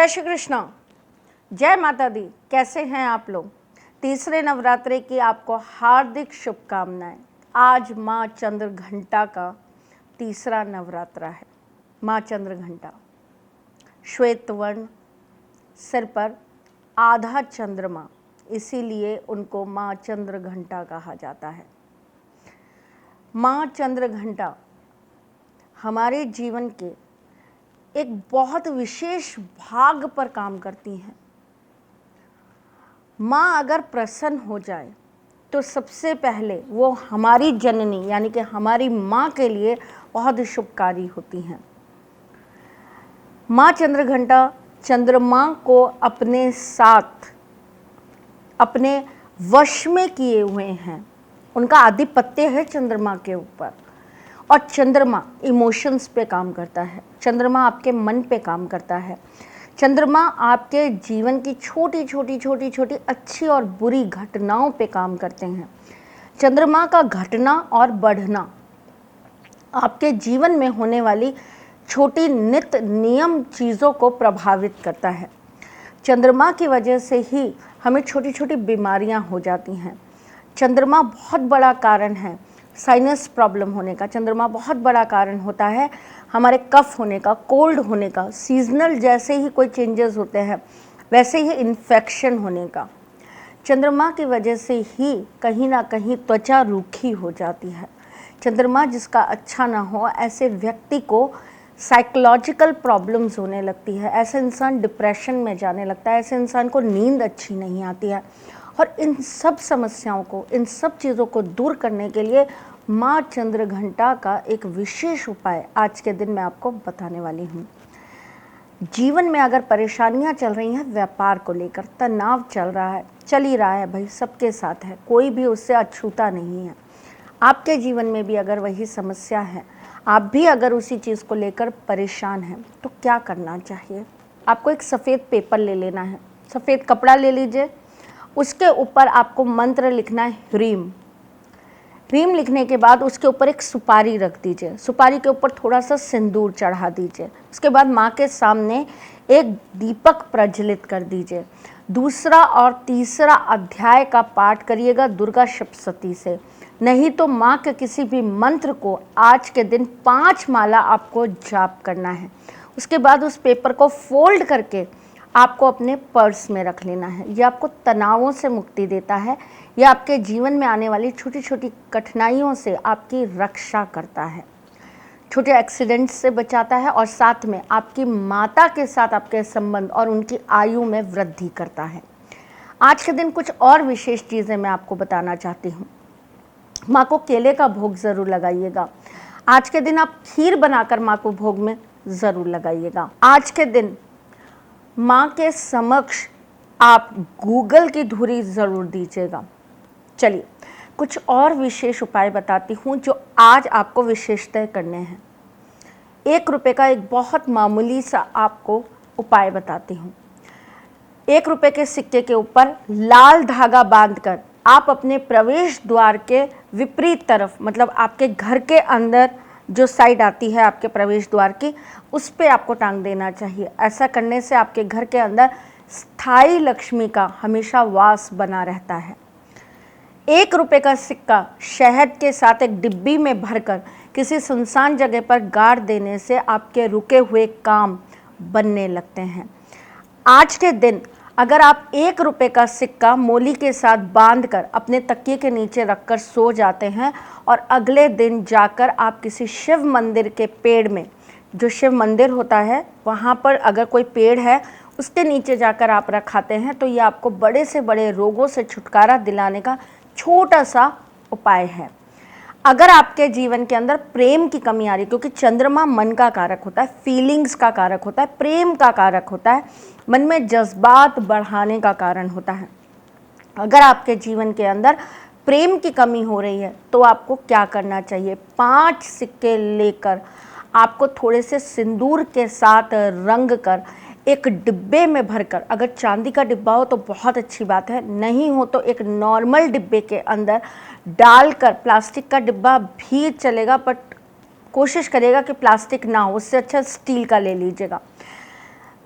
जय श्री कृष्ण, जय माता दी। कैसे हैं आप लोग? तीसरे नवरात्रे की आपको हार्दिक शुभकामनाएं। आज माँ चंद्र घंटा का तीसरा नवरात्रा है। माँ चंद्र घंटा, श्वेत वर्ण, सिर पर आधा चंद्रमा, इसीलिए उनको माँ चंद्र घंटा कहा जाता है। माँ चंद्र घंटा हमारे जीवन के एक बहुत विशेष भाग पर काम करती हैं। माँ अगर प्रसन्न हो जाए तो सबसे पहले वो हमारी जननी यानी कि हमारी माँ के लिए बहुत शुभकारी होती हैं। माँ चंद्र घंटा चंद्रमा को अपने साथ अपने वश में किए हुए हैं। उनका आधिपत्य है चंद्रमा के ऊपर, और चंद्रमा इमोशंस पे काम करता है। चंद्रमा आपके मन पे काम करता है। चंद्रमा आपके जीवन की छोटी छोटी अच्छी और बुरी घटनाओं पे काम करते हैं। चंद्रमा का घटना और बढ़ना आपके जीवन में होने वाली छोटी नित्य नियम चीज़ों को प्रभावित करता है। चंद्रमा की वजह से ही हमें छोटी छोटी बीमारियां हो जाती हैं। चंद्रमा बहुत बड़ा कारण है साइनस प्रॉब्लम होने का। चंद्रमा बहुत बड़ा कारण होता है हमारे कफ होने का, कोल्ड होने का। सीजनल जैसे ही कोई चेंजेस होते हैं वैसे ही इन्फेक्शन होने का। चंद्रमा की वजह से ही कहीं ना कहीं त्वचा रूखी हो जाती है। चंद्रमा जिसका अच्छा ना हो, ऐसे व्यक्ति को साइकोलॉजिकल प्रॉब्लम्स होने लगती है। ऐसे इंसान डिप्रेशन में जाने लगता है। ऐसे इंसान को नींद अच्छी नहीं आती है। और इन सब समस्याओं को, इन सब चीज़ों को दूर करने के लिए माँ चंद्र घंटा का एक विशेष उपाय आज के दिन मैं आपको बताने वाली हूँ। जीवन में अगर परेशानियाँ चल रही हैं, व्यापार को लेकर तनाव चल ही रहा है भाई, सबके साथ है, कोई भी उससे अछूता नहीं है। आपके जीवन में भी अगर वही समस्या है, आप भी अगर उसी चीज़ को लेकर परेशान हैं, तो क्या करना चाहिए? आपको एक सफ़ेद पेपर ले लेना है, सफ़ेद कपड़ा ले लीजिए। उसके ऊपर आपको मंत्र लिखना है ह्रीम। ह्रीम लिखने के बाद उसके ऊपर एक सुपारी रख दीजिए। सुपारी के ऊपर थोड़ा सा सिंदूर चढ़ा दीजिए। उसके बाद माँ के सामने एक दीपक प्रज्वलित कर दीजिए। दूसरा और तीसरा अध्याय का पाठ करिएगा दुर्गा सप्तशती से, नहीं तो माँ के किसी भी मंत्र को आज के दिन 5 माला आपको जाप करना है। उसके बाद उस पेपर को फोल्ड करके आपको अपने पर्स में रख लेना है। यह आपको तनावों से मुक्ति देता है। यह आपके जीवन में आने वाली छोटी छोटी कठिनाइयों से आपकी रक्षा करता है, छोटे एक्सीडेंट्स से बचाता है, और साथ में आपकी माता के साथ आपके संबंध और उनकी आयु में वृद्धि करता है। आज के दिन कुछ और विशेष चीज़ें मैं आपको बताना चाहती हूँ। माँ को केले का भोग ज़रूर लगाइएगा। आज के दिन आप खीर बनाकर माँ को भोग में ज़रूर लगाइएगा। आज के दिन माँ के समक्ष आप गूगल की धुरी ज़रूर दीजिएगा। चलिए कुछ और विशेष उपाय बताती हूँ जो आज आपको विशेषतः करने हैं। 1 रुपये का एक बहुत मामूली सा आपको उपाय बताती हूँ। 1 रुपये के सिक्के के ऊपर लाल धागा बांधकर आप अपने प्रवेश द्वार के विपरीत तरफ, मतलब आपके घर के अंदर जो साइड आती है आपके प्रवेश द्वार की, उस पे आपको टांग देना चाहिए। ऐसा करने से आपके घर के अंदर स्थायी लक्ष्मी का हमेशा वास बना रहता है। 1 रुपये का सिक्का शहद के साथ एक डिब्बी में भरकर किसी सुनसान जगह पर गाड़ देने से आपके रुके हुए काम बनने लगते हैं। आज के दिन अगर आप 1 रुपये का सिक्का मोली के साथ बांधकर अपने तकिए के नीचे रखकर सो जाते हैं, और अगले दिन जाकर आप किसी शिव मंदिर के पेड़ में, जो शिव मंदिर होता है वहाँ पर अगर कोई पेड़ है उसके नीचे जाकर आप रखाते हैं, तो ये आपको बड़े से बड़े रोगों से छुटकारा दिलाने का छोटा सा उपाय है। अगर आपके जीवन के अंदर प्रेम की कमी आ रही, क्योंकि चंद्रमा मन का कारक होता है, फीलिंग्स का कारक होता है, प्रेम का कारक होता है, मन में जज्बात बढ़ाने का कारण होता है। अगर आपके जीवन के अंदर प्रेम की कमी हो रही है तो आपको क्या करना चाहिए? 5 सिक्के लेकर आपको थोड़े से सिंदूर के साथ रंग कर एक डिब्बे में भरकर, अगर चांदी का डिब्बा हो तो बहुत अच्छी बात है, नहीं हो तो एक नॉर्मल डिब्बे के अंदर डालकर, प्लास्टिक का डिब्बा भी चलेगा बट कोशिश करिएगा कि प्लास्टिक ना हो, उससे अच्छा स्टील का ले लीजिएगा।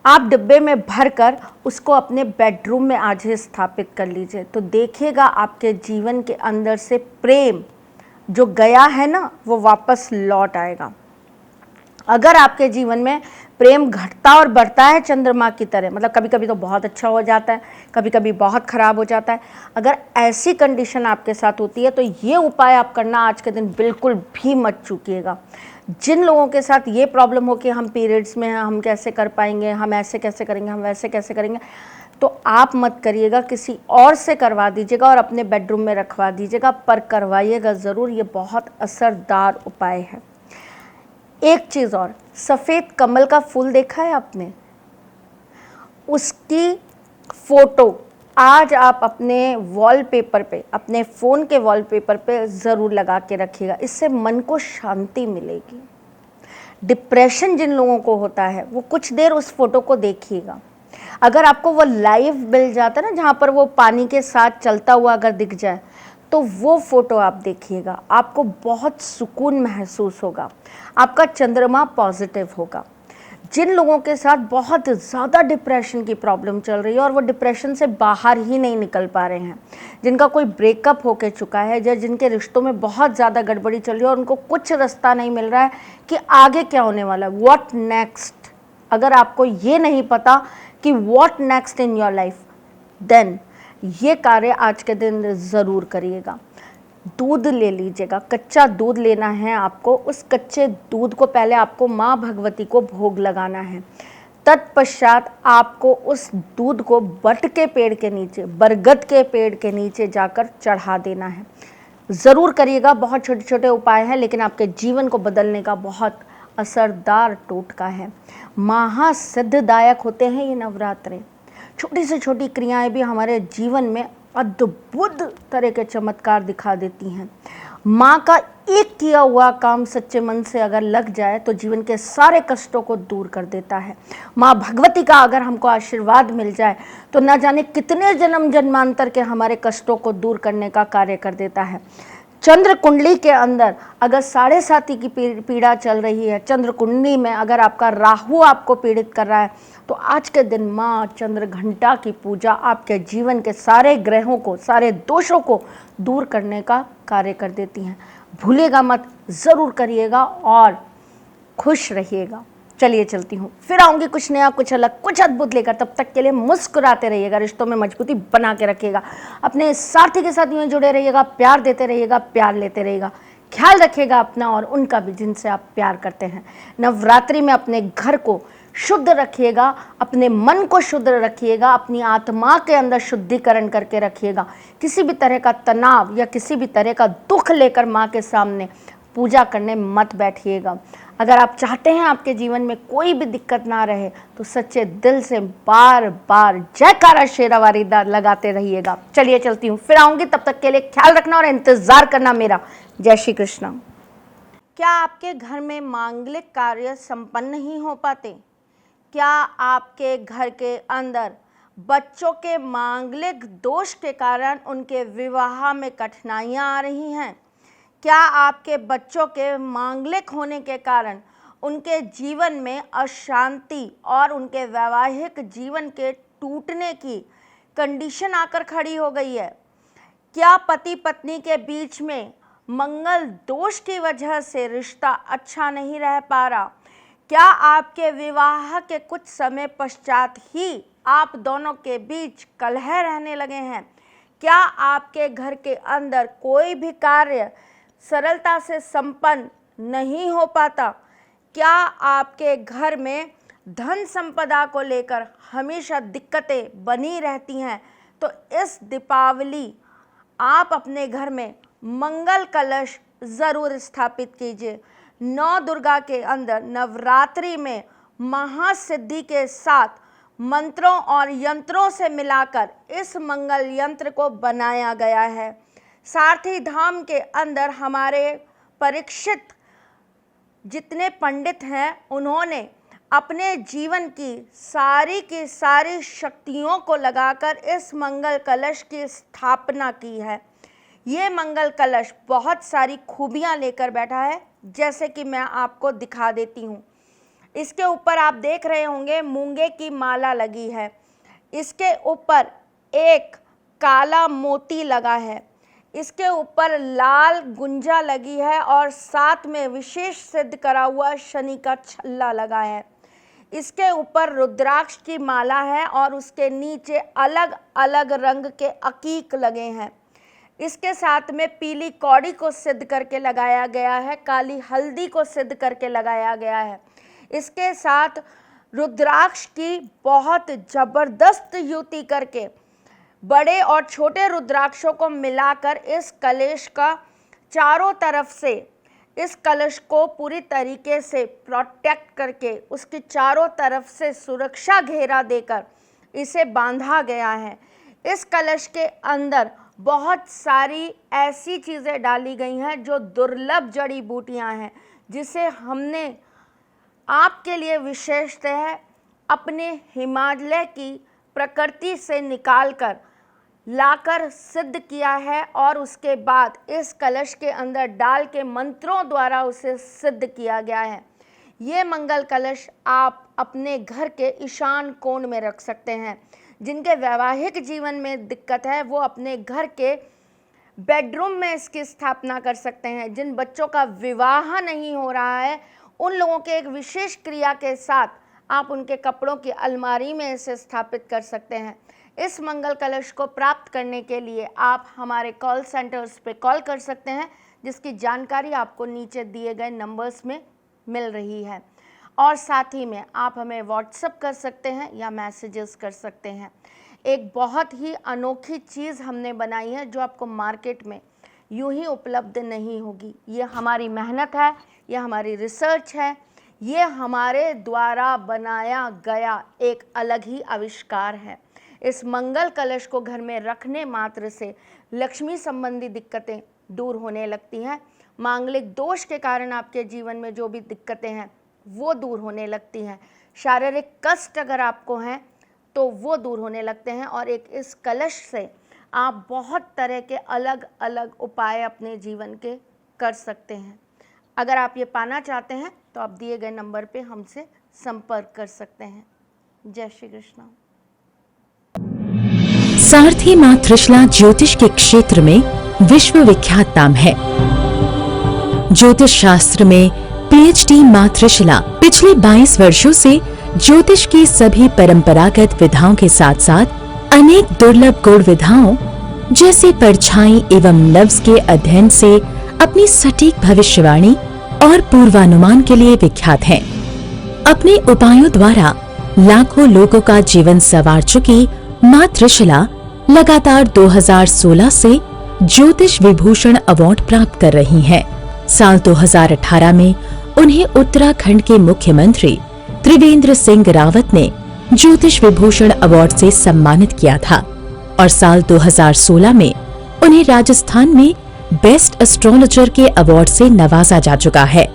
आप डिब्बे में भरकर उसको अपने बेडरूम में आज ही स्थापित कर लीजिए, तो देखिएगा आपके जीवन के अंदर से प्रेम जो गया है ना वो वापस लौट आएगा। अगर आपके जीवन में प्रेम घटता और बढ़ता है चंद्रमा की तरह, मतलब कभी कभी तो बहुत अच्छा हो जाता है, कभी कभी बहुत ख़राब हो जाता है, अगर ऐसी कंडीशन आपके साथ होती है तो ये उपाय आप करना आज के दिन बिल्कुल भी मत चूकिएगा। जिन लोगों के साथ ये प्रॉब्लम हो कि हम पीरियड्स में हैं, हम कैसे कर पाएंगे, हम ऐसे कैसे करेंगे, हम वैसे कैसे करेंगे, तो आप मत करिएगा, किसी और से करवा दीजिएगा और अपने बेडरूम में रखवा दीजिएगा, पर करवाइएगा ज़रूर। ये बहुत असरदार उपाय है। एक चीज़ और, सफ़ेद कमल का फूल देखा है आपने? उसकी फ़ोटो आज आप अपने वॉलपेपर पे, अपने फ़ोन के वॉलपेपर पे ज़रूर लगा के रखिएगा। इससे मन को शांति मिलेगी। डिप्रेशन जिन लोगों को होता है वो कुछ देर उस फोटो को देखिएगा। अगर आपको वो लाइव मिल जाता है ना, जहाँ पर वो पानी के साथ चलता हुआ अगर दिख जाए, तो वो फ़ोटो आप देखिएगा, आपको बहुत सुकून महसूस होगा, आपका चंद्रमा पॉजिटिव होगा। जिन लोगों के साथ बहुत ज़्यादा डिप्रेशन की प्रॉब्लम चल रही है और वो डिप्रेशन से बाहर ही नहीं निकल पा रहे हैं, जिनका कोई ब्रेकअप होके चुका है या जिनके रिश्तों में बहुत ज़्यादा गड़बड़ी चल रही है और उनको कुछ रास्ता नहीं मिल रहा है कि आगे क्या होने वाला है, व्हाट नेक्स्ट, अगर आपको ये नहीं पता कि what next in your life, then ये कार्य आज के दिन ज़रूर करिएगा। दूध ले लीजिएगा, कच्चा दूध लेना है आपको। उस कच्चे दूध को पहले आपको माँ भगवती को भोग लगाना है। तत्पश्चात आपको उस दूध को बट के पेड़ के नीचे, बरगद के पेड़ के नीचे जाकर चढ़ा देना है। ज़रूर करिएगा, बहुत छोटे छोटे उपाय हैं लेकिन आपके जीवन को बदलने का बहुत असरदार टोटका है। महासिद्धदायक होते हैं ये नवरात्रे। छोटी से छोटी क्रियाएं भी हमारे जीवन में अद्भुत तरह के चमत्कार दिखा देती हैं। माँ का एक किया हुआ काम सच्चे मन से अगर लग जाए तो जीवन के सारे कष्टों को दूर कर देता है। माँ भगवती का अगर हमको आशीर्वाद मिल जाए तो न जाने कितने जन्म जन्मांतर के हमारे कष्टों को दूर करने का कार्य कर देता है। चंद्र कुंडली के अंदर अगर 7.5 की पीड़ा चल रही है, चंद्र कुंडली में अगर आपका राहु आपको पीड़ित कर रहा है, तो आज के दिन माँ चंद्र घंटा की पूजा आपके जीवन के सारे ग्रहों को, सारे दोषों को दूर करने का कार्य कर देती हैं। भूलिएगा मत, ज़रूर करिएगा और खुश रहिएगा। चलिए चलती हूँ, फिर आऊँगी कुछ नया, कुछ अलग, कुछ अद्भुत लेकर। तब तक के लिए मुस्कुराते रहिएगा, रिश्तों में मजबूती बना के रखिएगा, अपने साथी के साथ यूँ जुड़े रहिएगा, प्यार देते रहिएगा, प्यार लेते रहिएगा, ख्याल रखिएगा अपना और उनका भी जिनसे आप प्यार करते हैं। नवरात्रि में अपने घर को शुद्ध रखिएगा, अपने मन को शुद्ध रखिएगा, अपनी आत्मा के अंदर शुद्धिकरण करके रखिएगा। किसी भी तरह का तनाव या किसी भी तरह का दुख लेकर माँ के सामने पूजा करने मत बैठिएगा। अगर आप चाहते हैं आपके जीवन में कोई भी दिक्कत ना रहे तो सच्चे दिल से बार बार जयकारा शेरावारी लगाते रहिएगा। चलिए चलती हूँ, फिर आऊँगी, तब तक के लिए ख्याल रखना और इंतज़ार करना मेरा। जय श्री कृष्ण। क्या आपके घर में मांगलिक कार्य संपन्न नहीं हो पाते? क्या आपके घर के अंदर बच्चों के मांगलिक दोष के कारण उनके विवाह में कठिनाइयाँ आ रही हैं? क्या आपके बच्चों के मांगलिक होने के कारण उनके जीवन में अशांति और उनके वैवाहिक जीवन के टूटने की कंडीशन आकर खड़ी हो गई है? क्या पति पत्नी के बीच में मंगल दोष की वजह से रिश्ता अच्छा नहीं रह पा रहा? क्या आपके विवाह के कुछ समय पश्चात ही आप दोनों के बीच कलह रहने लगे हैं? क्या आपके घर के अंदर कोई भी कार्य सरलता से संपन्न नहीं हो पाता? क्या आपके घर में धन संपदा को लेकर हमेशा दिक्कतें बनी रहती हैं? तो इस दीपावली आप अपने घर में मंगल कलश ज़रूर स्थापित कीजिए। 9 दुर्गा के अंदर नवरात्रि में महासिद्धि के साथ मंत्रों और यंत्रों से मिलाकर इस मंगल यंत्र को बनाया गया है। सारथी धाम के अंदर हमारे परीक्षित जितने पंडित हैं, उन्होंने अपने जीवन की सारी शक्तियों को लगाकर इस मंगल कलश की स्थापना की है। ये मंगल कलश बहुत सारी खूबियां लेकर बैठा है, जैसे कि मैं आपको दिखा देती हूँ। इसके ऊपर आप देख रहे होंगे मूंगे की माला लगी है, इसके ऊपर एक काला मोती लगा है, इसके ऊपर लाल गुंजा लगी है और साथ में विशेष सिद्ध करा हुआ शनि का छल्ला लगा है। इसके ऊपर रुद्राक्ष की माला है और उसके नीचे अलग अलग रंग के अकीक लगे हैं। इसके साथ में पीली कौड़ी को सिद्ध करके लगाया गया है, काली हल्दी को सिद्ध करके लगाया गया है। इसके साथ रुद्राक्ष की बहुत ज़बरदस्त युति करके बड़े और छोटे रुद्राक्षों को मिलाकर इस कलश का चारों तरफ से, इस कलश को पूरी तरीके से प्रोटेक्ट करके उसकी चारों तरफ से सुरक्षा घेरा देकर इसे बांधा गया है। इस कलश के अंदर बहुत सारी ऐसी चीज़ें डाली गई हैं जो दुर्लभ जड़ी बूटियां हैं, जिसे हमने आपके लिए विशेषतः अपने हिमालय की प्रकृति से निकालकर लाकर सिद्ध किया है और उसके बाद इस कलश के अंदर डाल के मंत्रों द्वारा उसे सिद्ध किया गया है। ये मंगल कलश आप अपने घर के ईशान कोण में रख सकते हैं। जिनके वैवाहिक जीवन में दिक्कत है वो अपने घर के बेडरूम में इसकी स्थापना कर सकते हैं। जिन बच्चों का विवाह नहीं हो रहा है उन लोगों के एक विशेष क्रिया के साथ आप उनके कपड़ों की अलमारी में इसे स्थापित कर सकते हैं। इस मंगल कलश को प्राप्त करने के लिए आप हमारे कॉल सेंटर्स पे कॉल कर सकते हैं, जिसकी जानकारी आपको नीचे दिए गए नंबर्स में मिल रही है। और साथ ही में आप हमें व्हाट्सएप कर सकते हैं या मैसेजेस कर सकते हैं। एक बहुत ही अनोखी चीज़ हमने बनाई है जो आपको मार्केट में यूं ही उपलब्ध नहीं होगी। ये हमारी मेहनत है, ये हमारी रिसर्च है, ये हमारे द्वारा बनाया गया एक अलग ही आविष्कार है। इस मंगल कलश को घर में रखने मात्र से लक्ष्मी संबंधी दिक्कतें दूर होने लगती हैं। मांगलिक दोष के कारण आपके जीवन में जो भी दिक्कतें हैं वो दूर होने लगती हैं। शारीरिक कष्ट अगर आपको हैं तो वो दूर होने लगते हैं। और एक इस कलश से आप बहुत तरह के अलग अलग उपाय अपने जीवन के कर सकते हैं। अगर आप ये पाना चाहते हैं तो आप दिए गए नंबर पे हमसे संपर्क कर सकते हैं। जय श्री कृष्ण। सारथी मां त्रिशला ज्योतिष के क्षेत्र में विश्व विख्यात नाम है। ज्योतिष शास्त्र में पीएचडी मां त्रिशला पिछले 22 वर्षों से ज्योतिष की सभी परंपरागत विधाओं के साथ साथ अनेक दुर्लभ गूढ़ विधाओं जैसे परछाई एवं लफ्ज के अध्ययन से अपनी सटीक भविष्यवाणी और पूर्वानुमान के लिए विख्यात हैं। अपने उपायों द्वारा लाखों लोगों का जीवन संवार चुकी मां त्रिशला लगातार 2016 से ज्योतिष विभूषण अवार्ड प्राप्त कर रही हैं। साल 2018 में उन्हें उत्तराखंड के मुख्यमंत्री त्रिवेंद्र सिंह रावत ने ज्योतिष विभूषण अवार्ड से सम्मानित किया था और साल 2016 में उन्हें राजस्थान में बेस्ट एस्ट्रोलॉजर के अवार्ड से नवाजा जा चुका है।